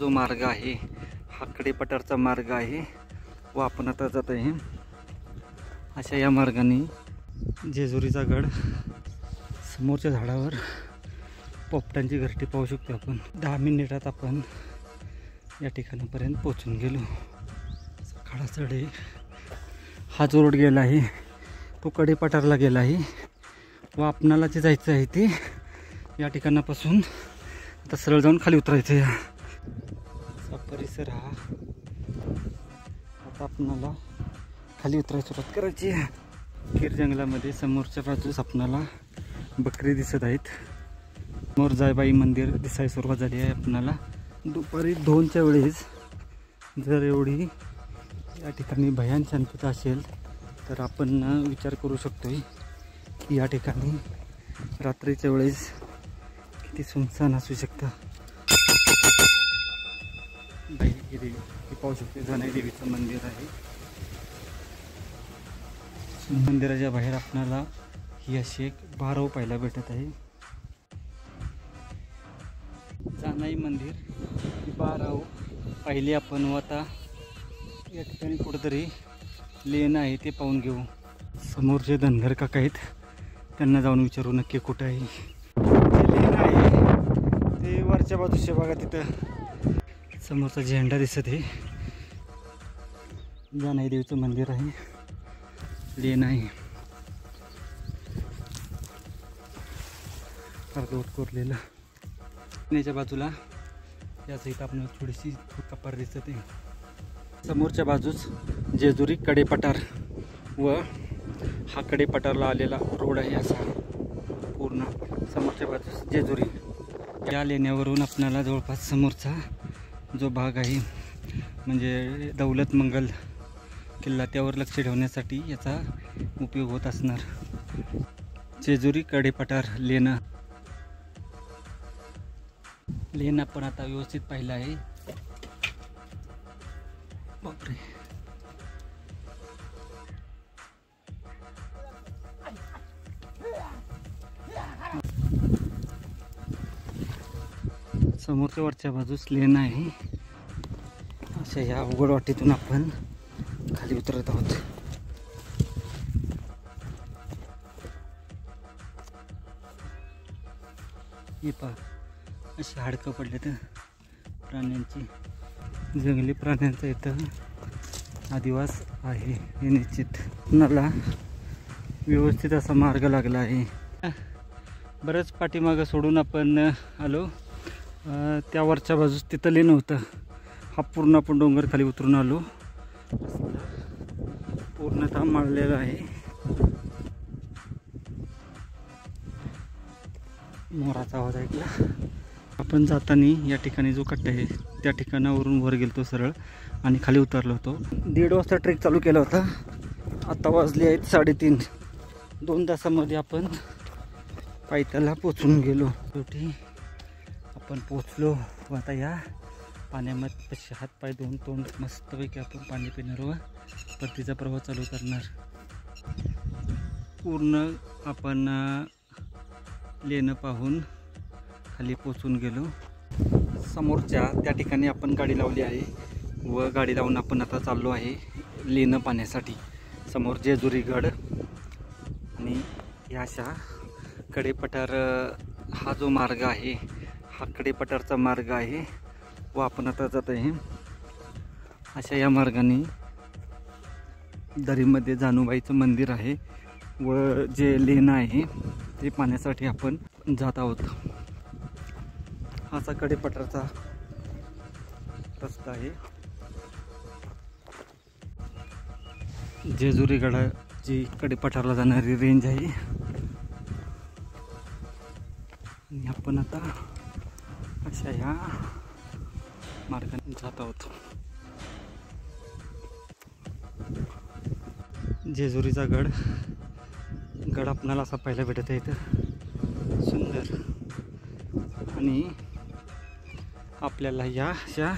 जो मार्ग आहे हा कडेपठारचा मार्ग आहे व आपण आता जात आहे अशा या मार्गाने जेजुरीचा गड। समोरच्या झाडावर पोपटांची घरटी पाहू शकतो आपण। 10 मिनिटात आपण या ठिकाणापर्यंत पोहोचून गेलो। सकाळचा चढ आहे। हा जो रोड गेला आहे तो कडेपठारला गेला आहे व आपणाला जे जायचं आहे ते या ठिकाणापासून आता सरळ जाऊन खाली उतरायचं आहे। असा परिसर हा। आता आपणाला खाली उतरायची सुरुवात करायची आहे। खीर जंगलामध्ये समोरच्या बाजूस आपणाला बकरी दिसत आहेत। समोर जायबाई मंदिर दिसायला सुरुवात झाली आहे। आपणाला दुपारी 2च्या वेळेस जर एवढी या ठिकाणी भयान शांतता असेल तर आपण विचार करू शकतोय की या ठिकाणी रात्रीच्या वेळेस किती सुनसान असू शकतं। देवी पाहू शकते। जानाई देवीचं मंदिर आहे। मंदिराच्या बाहेर आपल्याला ही अशी एक बारव पाहायला भेटत आहे। जानाई मंदिर बारव पाहिले आपण व आता या ठिकाणी कुठेतरी लेन आहे ते पाहून घेऊ। समोर जे धनगर काका आहेत त्यांना जाऊन विचारू नक्की कुठं आहे जे लेन आहे ते। वरच्या बाजूच्या बघा तिथं समोरचा झेंडा दिसत आहे। जानाई देवीचं मंदिर आहे। लेन आहे अर्धवट कोरलेलं। लेण्याच्या बाजूला या साईड आपण थोडीशी कपार दिसत आहे। समोरच्या बाजूस जेजुरी कडेपठार व हा कडेपठारला आलेला रोड आहे असा पूर्ण। समोरच्या बाजूस जेजुरी। या लेण्यावरून आपल्याला जवळपास समोरचा जो भाग आहे म्हणजे दौलत मंगल किल्ला त्यावर लक्ष ठेवण्यासाठी याचा उपयोग होत असणार। जेजुरी कडेपठार लेणं आपण आता व्यवस्थित पाहिलं आहे। बापरे समोरच्या वरच्या बाजूस लेन आहे। अशा या उघड वाटेतून आपण खाली उतरत आहोत। हे पहा अशी हाडकं पडले तर प्राण्यांची, जंगली प्राण्यांचा इथं आदिवास आहे हे निश्चित। आपणाला व्यवस्थित असा मार्ग लागला आहे। बरंच पाठीमागं सोडून आपण आलो त्या वरच्या बाजूस तिथं लेन होतं। हा पूर्ण आपण डोंगर खाली उतरून आलो। पूर्णतः माळलेला आहे। मोराचा आवाज ऐकला। आपण जाताना या ठिकाणी जो कट्टा आहे त्या ठिकाणावरून वर गेलतो सरळ आणि खाली उतरलो होतो। 1.5 वाजता ट्रेक चालू केला होता। आता वाजले आहेत 3:30। 2 तासामध्ये आपण पायथ्याला पोचून गेलो। शेवटी आपण पोचलो व आता या पाण्यामध्ये तसे हातपाय धुवून तोंड मस्तपैकी आपण पाणी पिणार व परतीचा प्रवास चालू करणार। पूर्ण आपण लेणं पाहून खाली पोचून गेलो। समोरच्या त्या ठिकाणी आपण गाडी लावली आहे व गाडी लावून आपण आता चाललो आहे लेणं पाहण्यासाठी। समोर जेजुरी गड आणि या अशा कडेपठार हा जो मार्ग आहे हा कडेपठारचा मार्ग आहे व आपण आता जात आहे अशा या मार्गाने दरीमध्ये जानुबाईचं मंदिर आहे व जे लेणं आहे ते पाहण्यासाठी आपण जात आहोत। हाचा कडेपठारचा रस्ता आहे। जेजुरी गडाची कडेपठारला जाणारी रेंज आहे आणि आपण आता अशा ह्या मार्गाने जात आहोत। जेजुरीचा गड आपणाला असा पाहायला भेटत आहे इथं सुंदर। आणि आपल्याला या अशा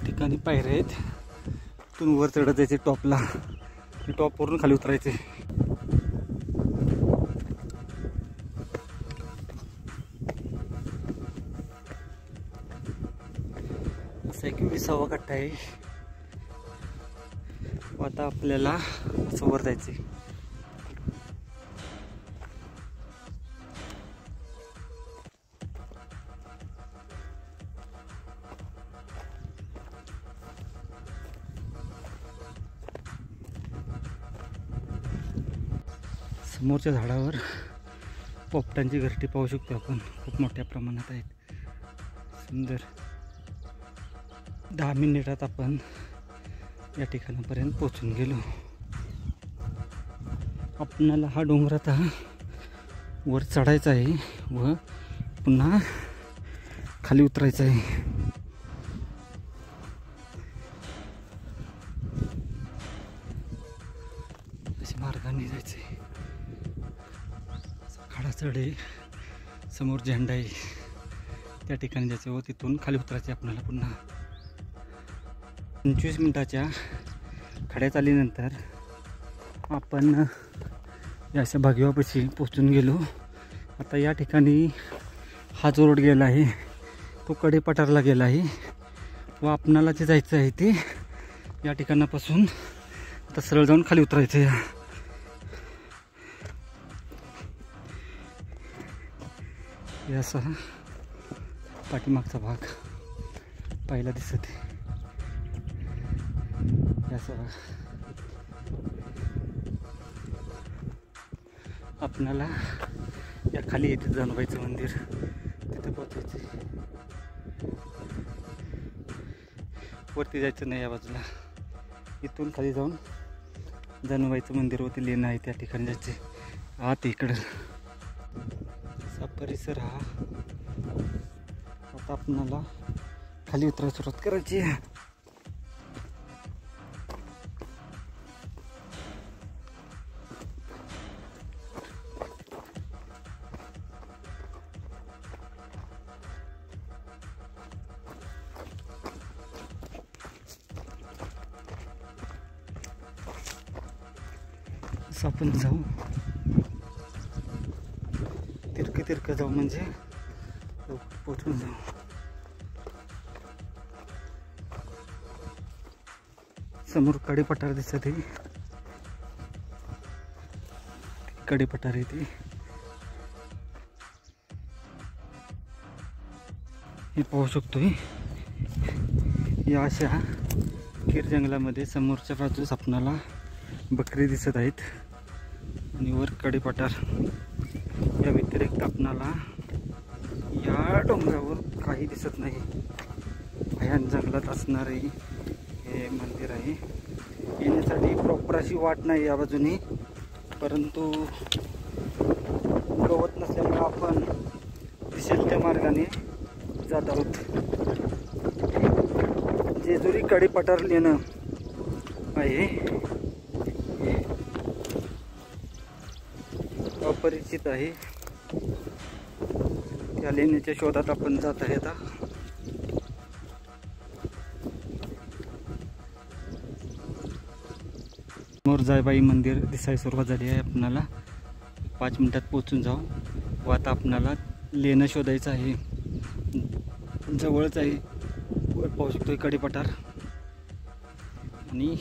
ठिकाणी पायऱ्या आहेत। तिथून वर चढत जायचे टॉपला। टॉपवरून खाली उतरायचे। असा एक 20वा कट्टा आहे. आता आपल्याला असं वर जायचंय. समोरच्या झाडावर पोपटांची घरटी पाहू शकतो आपण. खूप मोठ्या प्रमाणात आहेत. सुंदर. 10 मिनिटात आपण या ठिकाणापर्यंत पोहोचून गेलो. आपणाला हा डोंगर आता वर चढायचा आहे व पुन्हा खाली उतरायचं आहे. अशा मार्गाने जायचं आहे. खडा चढ आहे. समोर झेंडा आहे. त्या ठिकाणी जायचं व तिथून खाली उतरायचं आहे आपल्याला. पुन्हा 25 मिनिटाच्या खड्या चालीनंतर आपण या अशा भागीवापाशी पोचून गेलो. आता या ठिकाणी हा जो रोड गेला आहे तो कडेपठारला गेला आहे व आपणाला जे जायचं आहे ते या ठिकाणापासून आता सरळ जाऊन खाली उतरायचं आहे. या असा पाठीमागचा भाग पाहायला दिसत आहे. याचा आपणाला या खाली येते जानूबाईचं मंदिर. तिथे पोचायचं. वरती जायचं नाही. या बाजूला इथून खाली जाऊन जानूबाईचं मंदिर होते लेणं आहे त्या ठिकाणी जायचे. आत इकडं असा परिसर हा. आता आपणाला खाली उतरायला सुरुवात करायची आहे. असं आपण जाऊ. तिरकं जाऊ म्हणजे पोचून जाऊ. समोर कडेपठार दिसत आहे. कडेपठार आहे ते. हे पाहू शकतोय. या अशा कीर जंगलामध्ये समोरच्या बाजूस आपणाला बकरी दिसत आहेत आणि वर कडेपठार. या व्यतिरिक्त आपणाला या डोंगरावर काही दिसत नाही. भयान जंगलात असणारे हे मंदिर आहे. येण्यासाठी प्रॉपर अशी वाट नाही या बाजूनी, परंतु गवत नसल्यामुळे आपण दिसेल त्या मार्गाने जात आहोत. जेजुरी कडेपठार लेणं आहे. अपरिचित आहे. त्या लेण्याच्या शोधात आपण जात आहे. आता समोर जायबाई मंदिर दिसायला सुरुवात झाली आहे. आपणाला 5 मिनिटात पोचून जाऊ. व आता आपणाला लेणं शोधायचं आहे. जवळच आहे. वर पाहू शकतो कडेपठार. आणि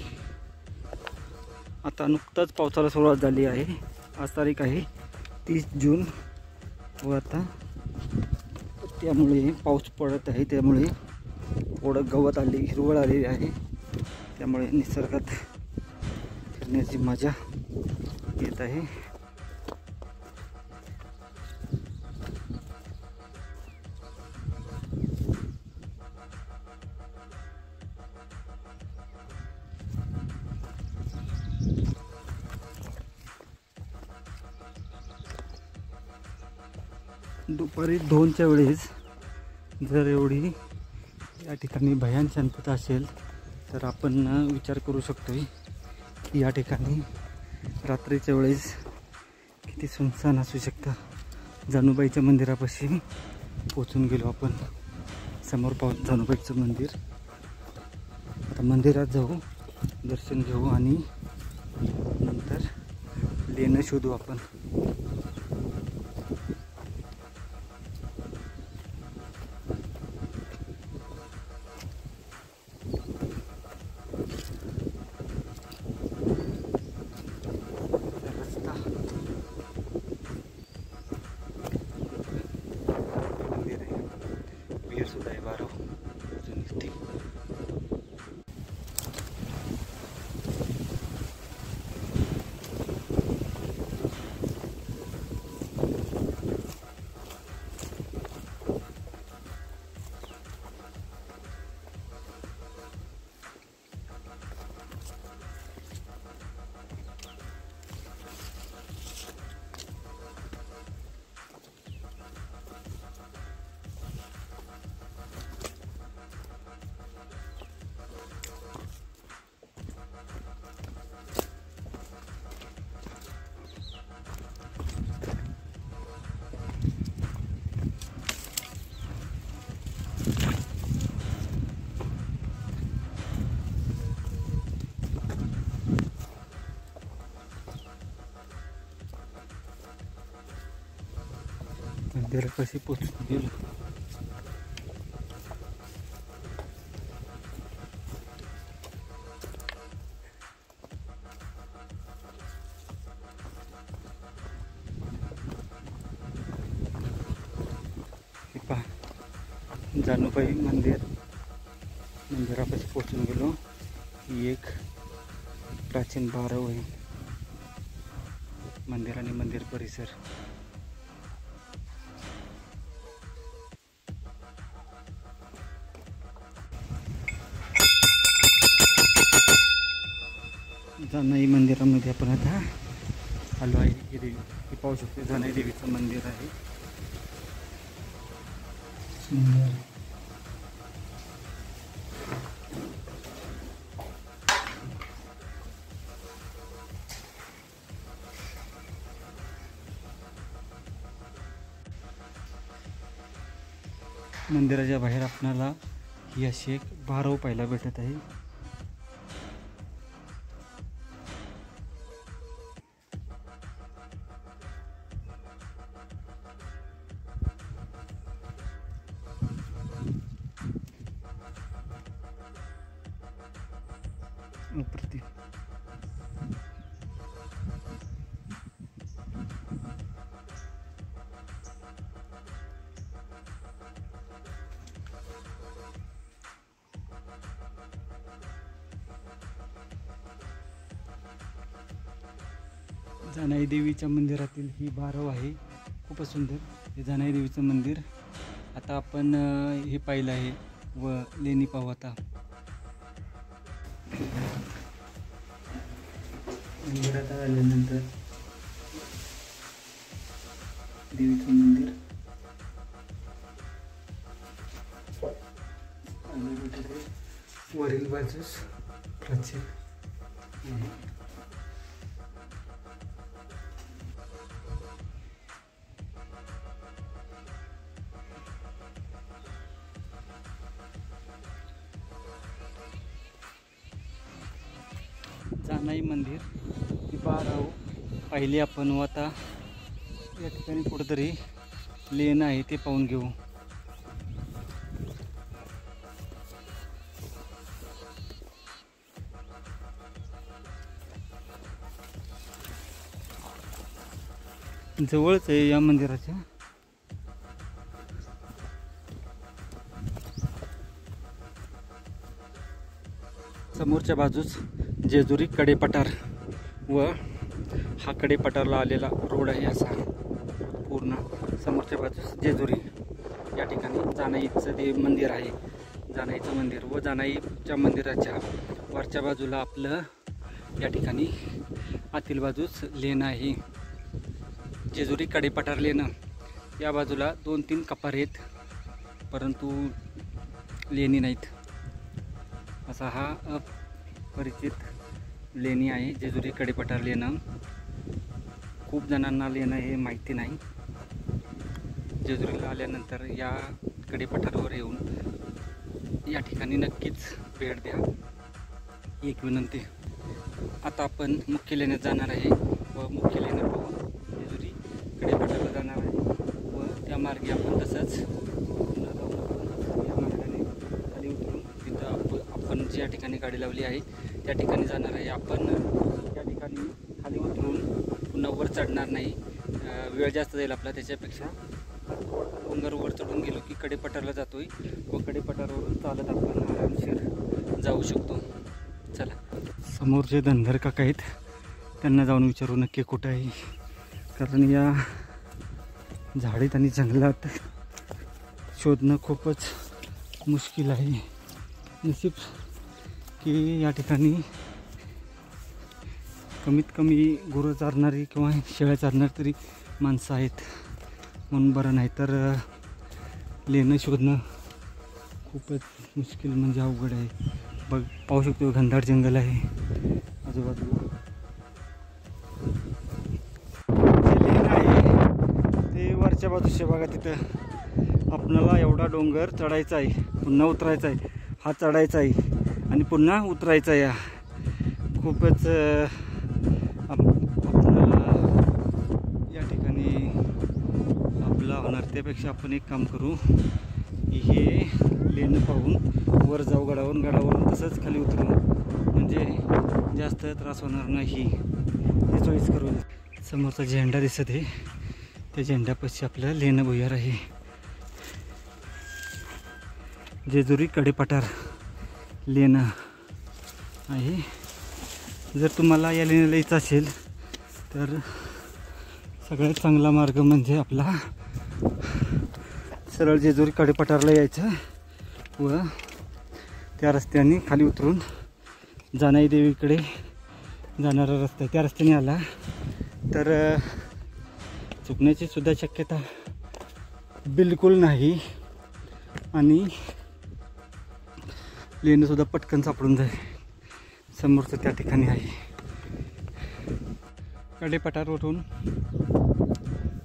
आता नुकताच पावसाला सुरुवात झाली आहे. आज तारीख आहे 30 जून व आता त्यामुळे पाऊस पडत आहे. त्यामुळे थोडं गवत आले, हिरवळ आलेली आहे. त्यामुळे निसर्गात फिरण्याची मजा येत आहे. दुपारी 2च्या वेळेस जर एवढी या ठिकाणी भयान शांतता असेल तर आपण विचार करू शकतो की या ठिकाणी रात्रीच्या वेळेस किती सुनसान असू शकतं. जानूबाईच्या मंदिरापाशी पोचून गेलो आपण. समोर पाहू जानूबाईचं मंदिर. आता मंदिरात जाऊ, दर्शन घेऊ आणि नंतर लेणं शोधू आपण. सुद्धा आहे बारव अजून इथे. मंदिर कशी पोचून गेलो. हे पहा जानूबाई मंदिरापाशी पोचून गेलो. ही एक प्राचीन बारव आहे. मंदिर आणि मंदिर परिसर. जानाई मंदिरामध्ये आपण आता आलो आहे. ही देवी हे पाहू शकतो. जानाई देवीचं मंदिर आहे. सुंदर. मंदिराच्या बाहेर आपल्याला ही अशी एक बारव पाहायला भेटत आहे. जानाई देवीच्या मंदिरातील ही बारव आहे. खूपच सुंदर हे जानाई देवीचं मंदिर. आता आपण हे पाहिलं आहे व लेणी पाहू. आता मंदिरात आल्यानंतर देवीचं मंदिर वरील बाजूस प्राचीन आहे. जानाई मंदिर ही बारव पाहिली आपण. व आता या ठिकाणी कुठंतरी लेन आहे ते पाहून घेऊ. जवळच आहे या मंदिराच्या. समोरच्या बाजूस जेजुरी कडेपठार व हा कडेपठारला आलेला रोड आहे. असा पूर्ण समोरच्या बाजूस जेजुरी या ठिकाणी जानाईचं ते मंदिर आहे. जानाईचं मंदिर व जानाईच्या मंदिराच्या वरच्या बाजूला आपलं या ठिकाणी आतील बाजूस लेणं आहे. जेजुरी कडेपठार लेणं. या बाजूला 2-3 कपार आहेत परंतु लेणी नाहीत. असा हा अपरिचित लेणी आहे जेजुरी कडेपठार लेणं. खूप जणांना लेणं हे माहिती नाही. जेजुरीला आल्यानंतर या कडेपठारावर येऊन या ठिकाणी नक्कीच भेट द्या, एक विनंती. आता आपण मुख्य लेण्यात जाणार आहे व मुख्य लेणं पाहून जेजुरी कडेपठारला जाणार आहे व त्या मार्गे आपण तसंच या मार्गाने खाली उतरून तिथं आपण ज्या ठिकाणी गाडी लावली आहे त्या ठिकाणी जाणार आहे. आपण त्या ठिकाणी खाली उतरून पुन्हा वर चढणार नाही. वेळ जास्त जाईल आपला. त्याच्यापेक्षा डोंगर वर चढून गेलो की कडेपठारला जातोय व कडेपठारावरून चालत आपण आरामशीर जाऊ शकतो. चला, समोर जे धनगर काका आहेत त्यांना जाऊन विचारू नक्की कुठं आहे, कारण या झाडीत आणि जंगलात शोधणं खूपच मुश्किल आहे. नशीब की या ठिकाणी कमीत कमी गुरं चारणारी किंवा शेळ्या चारणारी तरी माणसं आहेत म्हणून बरं, नाही तर लेणं शोधणं खूपच मुश्किल म्हणजे अवघड आहे. बघ, पाहू शकतो घनदाट जंगल आहे आजूबाजूला. जे लेणं आहे ते वरच्या बाजूचे बघा, तिथं आपल्याला एवढा डोंगर चढायचा आहे, पुन्हा उतरायचा आहे, हा चढायचा आहे आणि पुन्हा उतरायचा आहे. खूपच आपल्याला या ठिकाणी आपला होणार. त्यापेक्षा आपण एक काम करू, हे लेणं पाहून वर जाऊ गडावरून तसंच खाली उतरू, म्हणजे जास्त त्रास होणार नाही. हे चॉईस करू. समोरचा झेंडा दिसत आहे, त्या झेंड्यापाशी आपलं लेणं भुयार आहे. जेजुरी कडेपठार लेणं आहे. जर तुम्हाला या लेण्याला यायचं असेल तर सगळ्यात चांगला मार्ग म्हणजे आपला सरळ जेजुरी कडेपठारला यायचं व त्या रस्त्याने खाली उतरून जानाई देवीकडे जाणारा रस्ता आहे. त्या रस्त्याने आला तर चुकण्याची सुद्धा शक्यता बिलकुल नाही आणि लेणंसुद्धा पटकन सापडून जाईल. समोरचं त्या ठिकाणी आहे. कडेपठारवरून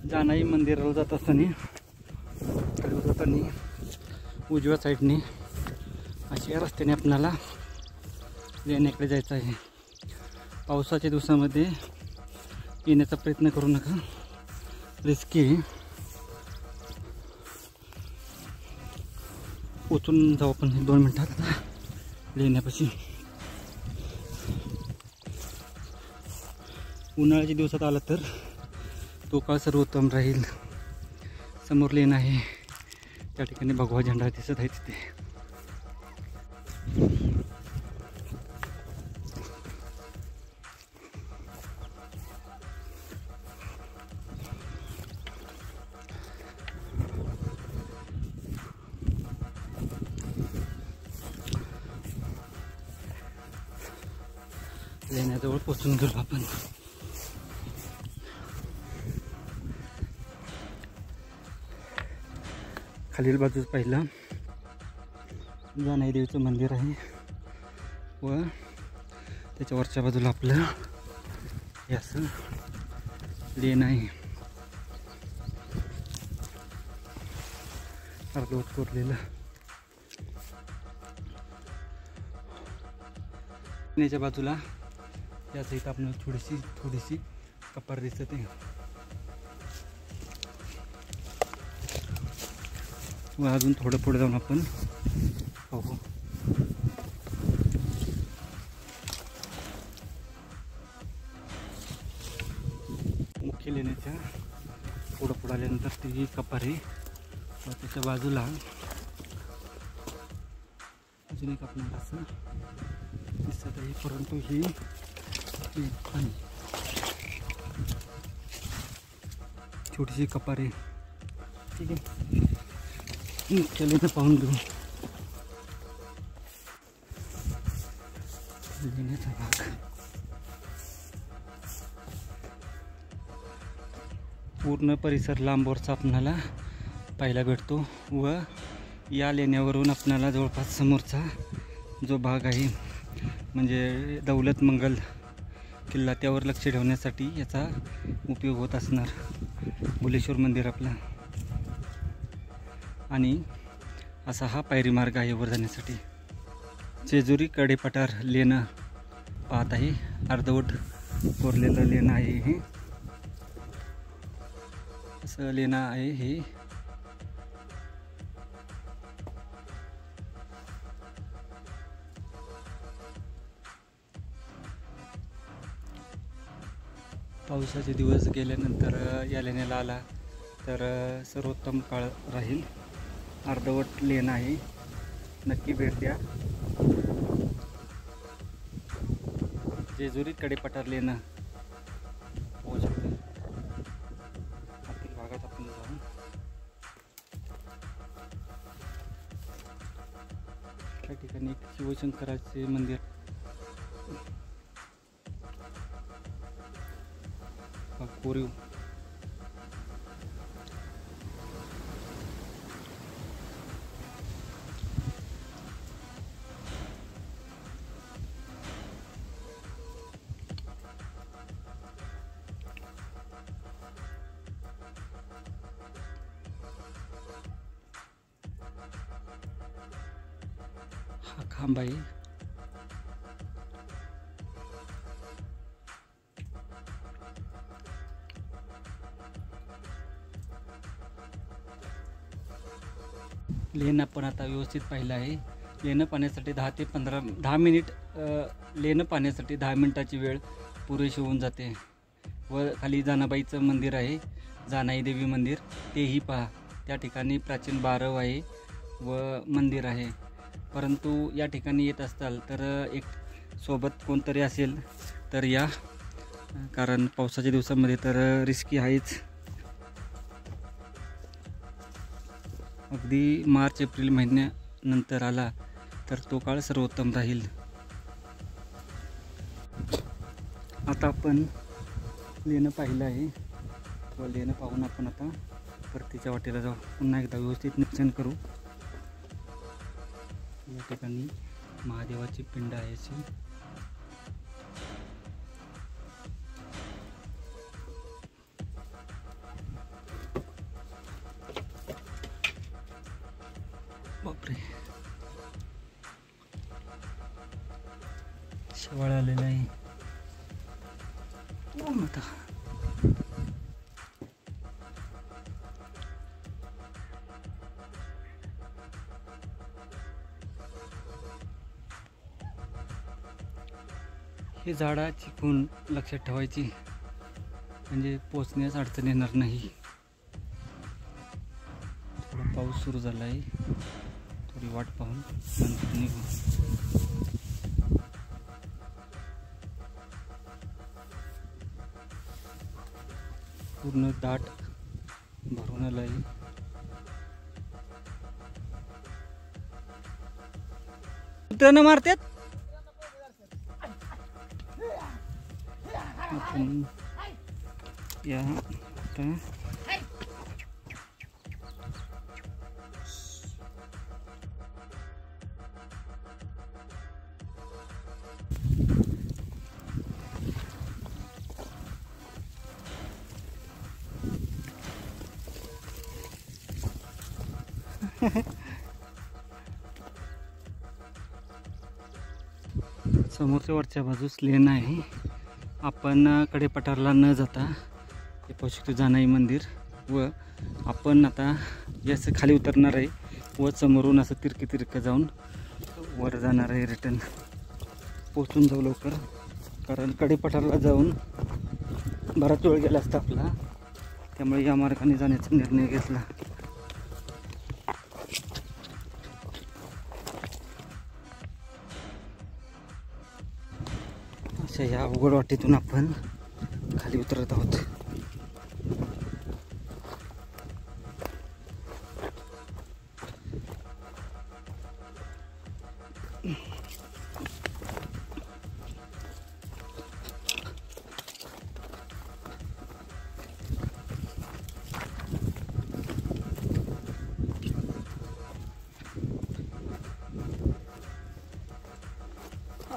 जानाई मंदिराला जात असताना उजव्या साईडने अशा या रस्त्याने आपल्याला लेण्याकडे जायचं आहे. पावसाच्या दिवसामध्ये येण्याचा प्रयत्न करू नका, रिस्की आहे. पोचून जाऊ आपण 2 मिनटात लेण्यापाशी. उन्हाळ्याच्या दिवसात आला तर तो काळ सर्वोत्तम राहील. समोर लेणं आहे, त्या ठिकाणी भगवा झेंडा दिसत आहे तिथे. लेण्याजवळ पोचून गेलो आपण. खालील बाजूस पाहिलं जानाई देवीचं मंदिर आहे व त्याच्या बाजूला आपलं हे असं लेणं आहे. अर्धवट कोरलेलं. लेण्याच्या बाजूला या साईड आपल्याला थोडीशी कपार दिसत आहे व अजून थोडं पुढे जाऊन आपण पाहू. मुख्य लेण्याच्या पुढं आल्यानंतर ती कपार आहे व त्याच्या बाजूला अजून एक आपल्याला असं दिसत आहे, परंतु ही छोटीशी कपार आहे. ठीक आहे, मुख्य पाहून घेऊ. लेण्याचा भाग पूर्ण परिसर लांबवरचा आपणाला पाहायला भेटतो व या लेण्यावरून आपणाला जवळपास समोरचा जो भाग आहे म्हणजे दौलत मंगल किल्ला, त्यावर लक्ष ठेवण्यासाठी याचा उपयोग होत असणार. बुलेश्वर मंदिर आपला आणि असा हा पायरी मार्ग आहे वर जाण्यासाठी. जेजुरी कडेपठार लेणं पाहत आहे. अर्धवट कोरलेलं लेणं आहे हे. असं लेणं आहे हे. पावसाचे दिवस गेल्यानंतर या लेण्याला आला तर सर्वोत्तम काळ राहील. अर्धवट लेन आहे, नक्की भेट द्या. जेजुरी कडेपठार लेन होऊ शकते. आतील भागात आपण जाऊन त्या ठिकाणी एक शिवशंकराचे मंदिर, कोरीव हा खांब आहे. लेन आपण आता व्यवस्थित पाहिलं आहे. लेणं पाहण्यासाठी 10 मिनिट लेणं पाहण्यासाठी 10 मिनिटाची वेळ पुरेशी होऊन जाते. व खाली जानाबाईचं मंदिर आहे, जानाई देवी मंदिर, तेही पहा. त्या ठिकाणी प्राचीन बारव आहे व मंदिर आहे. परंतु या ठिकाणी येत असताल तर एक सोबत कोणतरी असेल तर या, कारण पावसाच्या दिवसामध्ये तर रिस्की आहेच. अगदी मार्च एप्रिल महिन्यानंतर आला तर तो काळ सर्वोत्तम राहील. आता आपण लेणं पाहिलं आहे व लेणं पाहून आपण आता परतीच्या वाटेला जाऊ. पुन्हा एकदा व्यवस्थित निरीक्षण करू. या ठिकाणी महादेवाची पिंड आहे अशी. बापरे, शेवाळ आलेला आहे. आता हे झाडा चिकून लक्षात ठेवायची, म्हणजे पोचण्यास अडचण येणार नाही. थोडा पाऊस सुरू झाला आहे, थोडी वाट पाहून नंतर निघू. पूर्ण दाट भरून आलं आहे. टर्न मारतात. आपण या आता समोरच्या वरच्या बाजूस लेन आहे. आपण कडेपठारला न जाता हे पाहू शकतो जानाई मंदिर, व आपण आता याचं खाली उतरणार आहे व समोरून असं तिरकं जाऊन वर जाणार आहे. रिटर्न पोचून जाऊ लवकर, कारण कडेपठारला जाऊन बराच वेळ गेला असता आपला. त्यामुळे या मार्गाने जाण्याचा निर्णय घेतला. अशा या अवघड वाटेतून आपण खाली उतरत आहोत.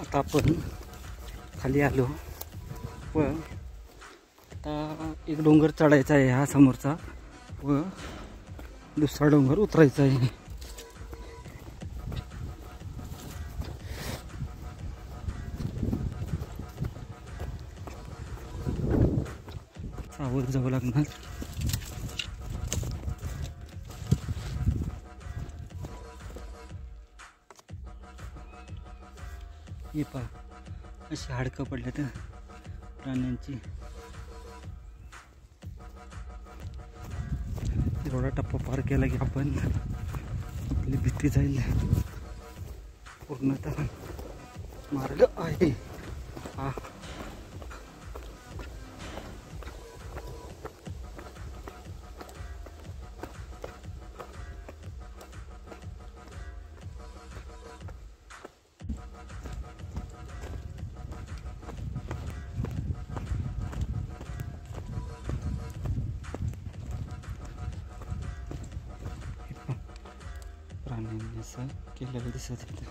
आता आपण खाली आलो व आता एक डोंगर चढायचा आहे हा समोरचा, व दुसरा डोंगर उतरायचा आहे. सावध जावं लागणार. हे पहा, अशी हाडकं पडले तर प्राण्यांची. एवढा टप्पा पार केला की आपण आपली भीती जाईल. पूर्णतः मार्ग आहे हा. प्राण्यांनी असं केलेलं दिसत होतं.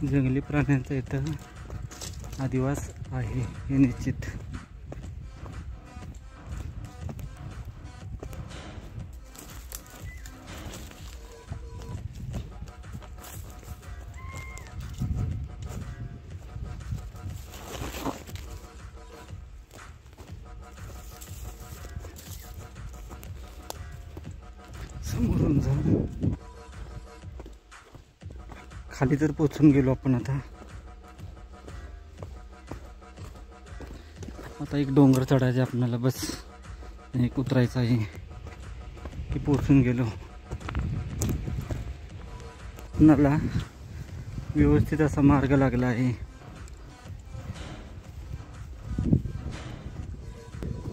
जंगली प्राण्यांचा इथं आदिवास आहे हे निश्चित. समोरून जाऊन खाली तर पोचून गेलो आपण. आता एक डोंगर चढायचे आपल्याला, बस एक उतरायचं आहे की पोचून गेलो. आपल्याला व्यवस्थित असा मार्ग लागला आहे.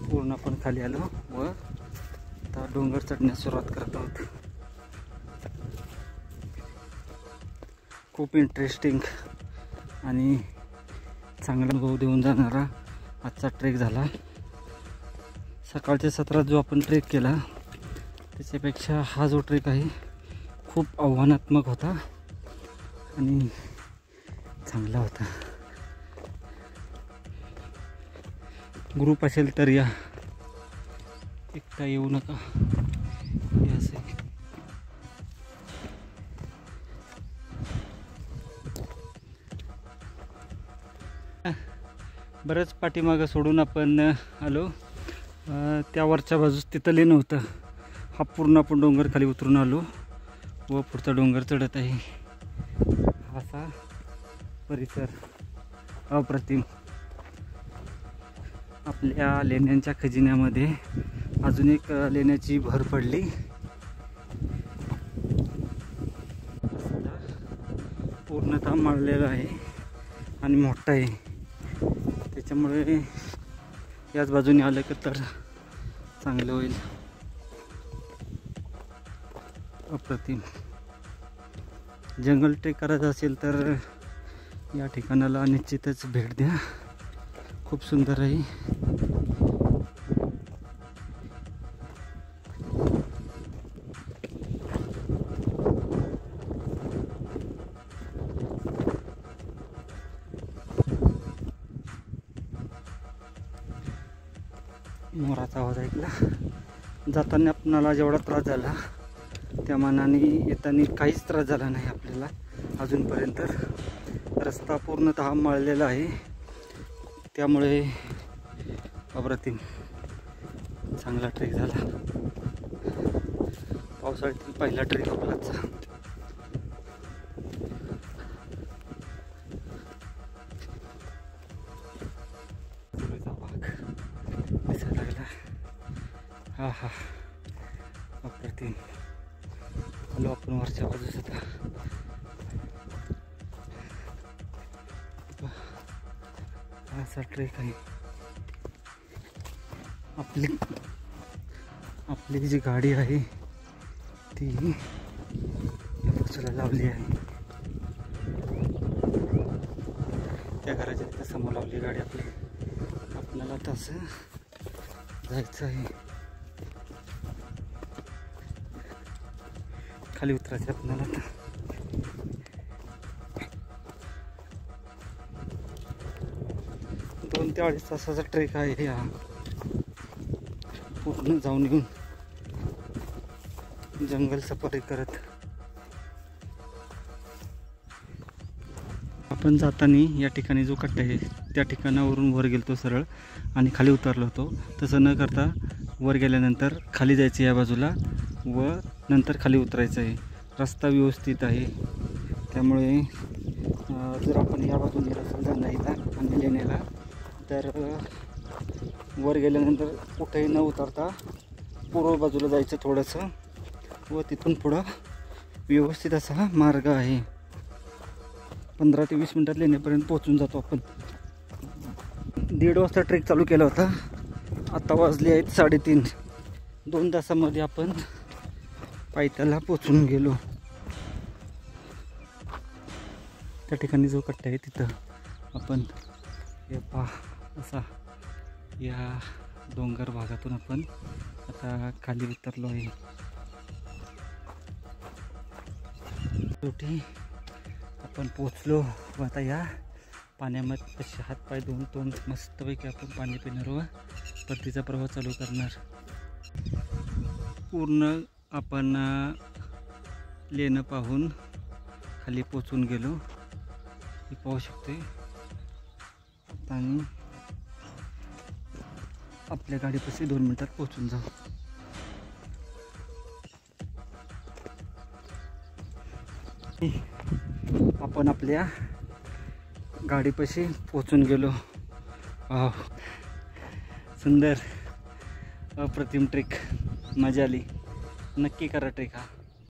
पूर्ण आपण खाली आलो व आता डोंगर चढण्यास सुरुवात करत आहोत. खूप इंटरेस्टिंग आणि चांगला अनुभव देऊन जाणारा आजचा ट्रेक झाला. सकाळच्या सत्रात जो आपण ट्रेक केला त्याच्यापेक्षा हा जो ट्रेक आहे खूप आव्हानात्मक होता आणि चांगला होता. ग्रुप असेल तर या, एकटा येऊ नका. हे असे बरंच पाठीमागं सोडून आपण आलो. त्या वरच्या बाजूस तिथं लेणं होतं. हा पूर्ण आपण डोंगर खाली उतरून आलो व पुढचा डोंगर चढत आहे. असा परिसर अप्रतिम. आपल्या लेण्यांच्या खजिन्यामध्ये अजून एक लेण्याची भर पडली. पूर्णतः माळलेला आहे आणि मोठा आहे, त्याच्यामुळे याच बाजूने आलं की तर चांगलं होईल. अप्रतिम. जंगल ट्रेक करायचं असेल तर या ठिकाणाला निश्चितच भेट द्या. खूप सुंदर आहे. मोराचा आवाज ऐकला. जाताना आपणाला जेवढा त्रास झाला त्या मानाने येताना काहीच त्रास झाला नाही आपल्याला अजूनपर्यंत. रस्ता पूर्णतः मळलेला आहे, त्यामुळे अप्रतिम चांगला ट्रेक झाला. पावसाळ्यातील पहिला ट्रेक आपलाचा. दिसायला लागला. हा हा, अप्रतिम. आलो आपण वरच्या बाजूस. आता असा ट्रेक आहे. आपली जी गाडी आहे ती या बाजूला लावली आहे. त्या घराच्या तिथे समोर लावली गाडी आपली. आपल्याला तसं जायचं आहे. खाली उतरायचं आपल्याला. आता 2 ते 2.5 तासाचा ट्रेक आहे हा. पूर्ण जाऊन येऊन जंगल सफारी करत. आपण जाताना या ठिकाणी जो कट्टा आहे त्या ठिकाणावरून वर गेलतो सरळ आणि खाली उतरलो होतो. तसं न करता वर गेल्यानंतर खाली जायचं या बाजूला व नंतर खाली उतरायचं आहे. रस्ता व्यवस्थित आहे, त्यामुळे जर आपण या बाजूने रस्ता जाणार आणि लेण्याला तर वर गेल्यानंतर कुठेही न उतरता पूर्व बाजूला जायचं थोडंसं व तिथून पुढं व्यवस्थित असा मार्ग आहे. 15 ते 20 मिनटात लेण्यापर्यंत पोहोचून जातो आपण. 1:30 वाजता ट्रेक चालू केला होता. आता वाजले आहेत 3:30. 2 तासामध्ये आपण पायथ्याला पोचून गेलो. त्या ठिकाणी जो कट्टा आहे तिथं आपण हे पहा असा या डोंगर भागातून आपण आता खाली उतरलो आहे. शेवटी आपण पोचलो व आता या पाण्यामध्ये कसे हातपाय धुवून तोंड मस्तपैकी आपण पाणी पिणार व परतीचा प्रवास चालू करणार. पूर्ण आपण लेणं पाहून खाली पोचून गेलो. हे पाहू शकते आणि आपल्या गाडीपाशी 2 मिनिटात पोहोचून जाऊ. आपण आपल्या गाडीपाशी पोहोचून गेलो. वाव, सुंदर अप्रतिम ट्रेक, मजा आली. नक्की करा ट्रेक हा.